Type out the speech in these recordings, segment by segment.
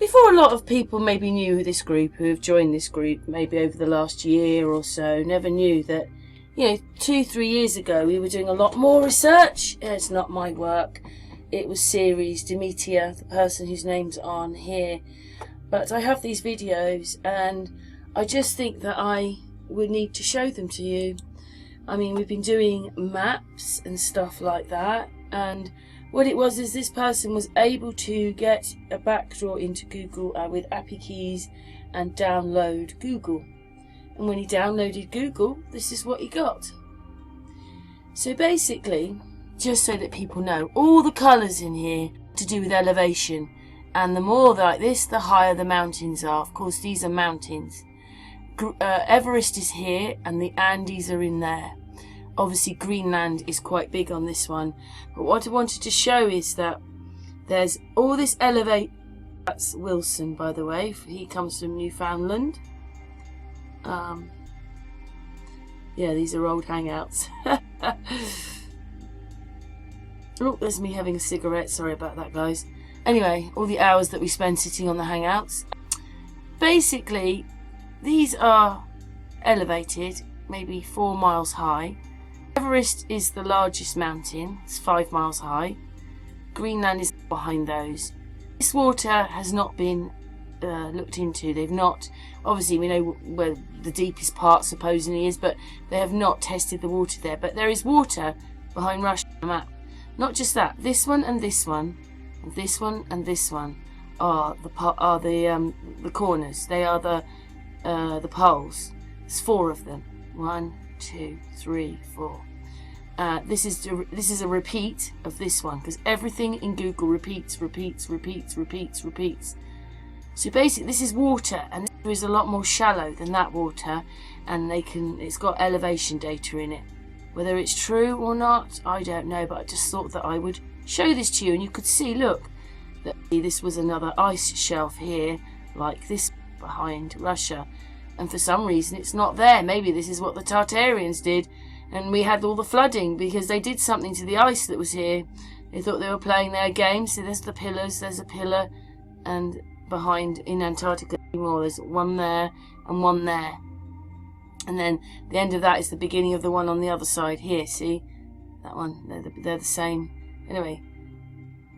Before a lot of people maybe knew this group, who have joined this group maybe over the last year or so, never knew that, you know, 2-3 years ago we were doing a lot more research. It's not my work. It was Sirius, Demetia, the person whose name's on here. But I have these videos and I just think that I would need to show them to you. I mean, we've been doing maps and stuff like that, and what it was is this person was able to get a backdoor into Google with API keys and download Google. And when he downloaded Google, this is what he got. So basically, just so that people know, all the colours in here to do with elevation. And the more like this, the higher the mountains are. Of course, these are mountains. Everest is here and the Andes are in there. Obviously Greenland is quite big on this one, but what I wanted to show is that there's all this elevate. That's Wilson, by the way. He comes from Newfoundland. Yeah, these are old hangouts. Oh, there's me having a cigarette. Sorry about that, guys. Anyway, all the hours that we spend sitting on the hangouts. Basically, these are elevated, maybe 4 miles high. Everest is the largest mountain, it's 5 miles high. Greenland is behind those. This water has not been looked into. They've not, obviously we know where the deepest part supposedly is, but they have not tested the water there. But there is water behind Russia on the map. Not just that, this one and this one, and this one and this one are the corners. They are the poles. There's 4 of them. 1, 2, 3, 4. This is a repeat of this one, because everything in Google repeats. So basically, this is water, and there is a lot more shallow than that water, and it's got elevation data in it. Whether it's true or not, I don't know, but I just thought that I would show this to you, and you could see, look, that this was another ice shelf here, like this behind Russia. And for some reason it's not there. Maybe this is what the Tartarians did, and we had all the flooding because they did something to the ice that was here. They thought they were playing their game. So there's the pillars, there's a pillar, and behind in Antarctica more, there's one there and one there. And then the end of that is the beginning of the one on the other side here. See? That one, they're the same. Anyway,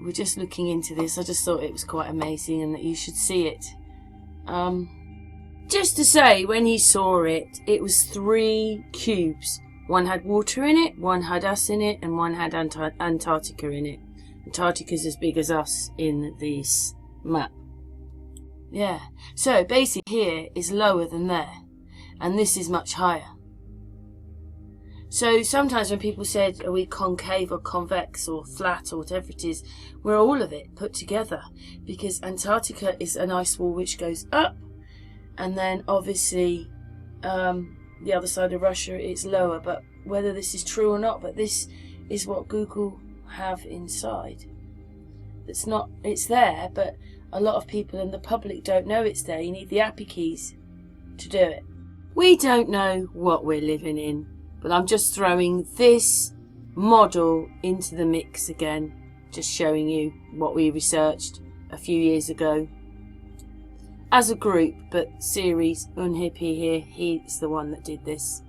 we're just looking into this. I just thought it was quite amazing and that you should see it. Just to say, when he saw it, it was 3 cubes. One had water in it, one had us in it, and one had Antarctica in it. Antarctica's as big as us in this map. Yeah, so basically here is lower than there, and this is much higher. So sometimes when people said, are we concave or convex or flat or whatever it is, we're all of it put together, because Antarctica is an ice wall which goes up, and then obviously the other side of Russia is lower. But whether this is true or not, but this is what Google have inside. It's there, but a lot of people in the public don't know it's there. You need the API keys to do it. We don't know what we're living in, but I'm just throwing this model into the mix again, just showing you what we researched a few years ago as a group. But Sirius Unhippie here, he's the one that did this.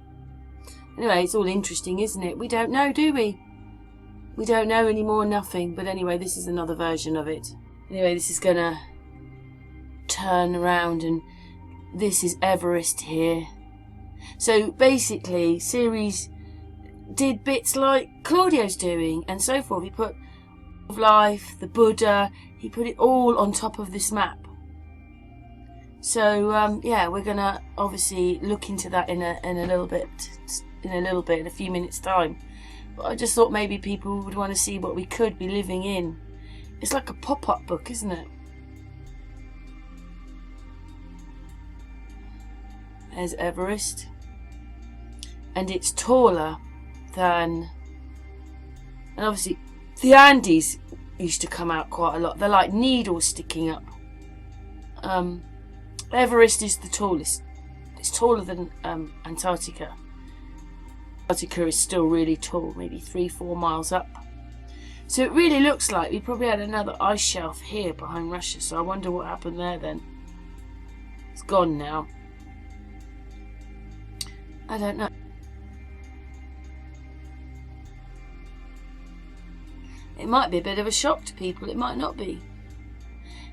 Anyway, it's all interesting, isn't it? We don't know, do we? We don't know anymore, nothing. But anyway, this is another version of it. Anyway, this is gonna turn around, and this is Everest here. So basically, Sirius did bits like Claudio's doing and so forth. He put life, the Buddha, he put it all on top of this map. So yeah, we're gonna obviously look into that in a few minutes time. But I just thought maybe people would want to see what we could be living in. It's like a pop-up book, isn't it? There's Everest, and it's taller than, and obviously the Andes used to come out quite a lot. They're like needles sticking up. Everest is the tallest. It's taller than Antarctica. Antarctica is still really tall, maybe 3-4 miles up. So it really looks like we probably had another ice shelf here behind Russia. So I wonder what happened there then. It's gone now. I don't know. It might be a bit of a shock to people. It might not be.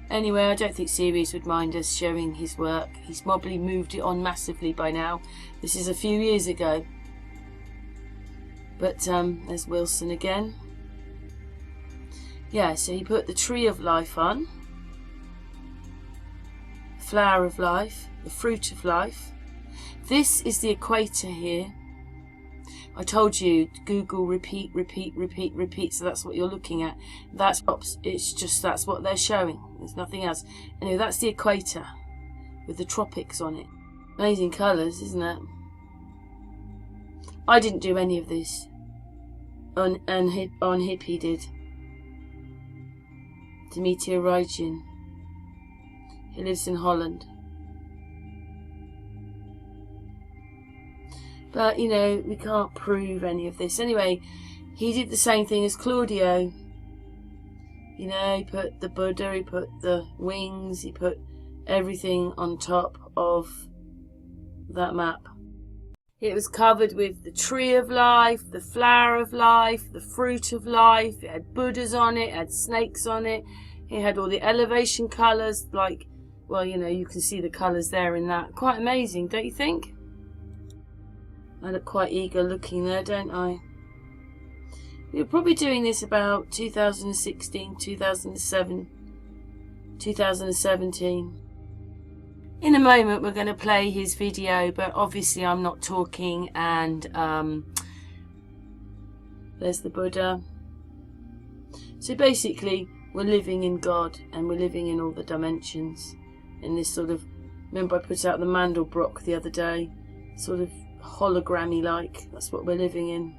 Anyway, I don't think Sirius would mind us showing his work. He's probably moved it on massively by now. This is a few years ago. But there's Wilson again. Yeah, so he put the tree of life on. Flower of life. The fruit of life. This is the equator here. I told you, Google repeat, repeat, repeat, repeat. So that's what you're looking at. That's it's just that's what they're showing. There's nothing else. Anyway, that's the equator with the tropics on it. Amazing colours, isn't it? I didn't do any of this. On Hippie did. Demeter Rygen. He lives in Holland. But, you know, we can't prove any of this. Anyway, he did the same thing as Claudio. You know, he put the Buddha, he put the wings, he put everything on top of that map. It was covered with the tree of life, the flower of life, the fruit of life. It had Buddhas on it, it had snakes on it. It had all the elevation colours, like, well, you know, you can see the colours there in that. Quite amazing, don't you think? I look quite eager looking there, don't I? We were probably doing this about 2016, 2007, 2017. In a moment we're going to play his video, but obviously I'm not talking, and there's the Buddha. So basically we're living in God, and we're living in all the dimensions in this sort of, remember I put out the Mandelbrot the other day, sort of hologrammy like. That's what we're living in.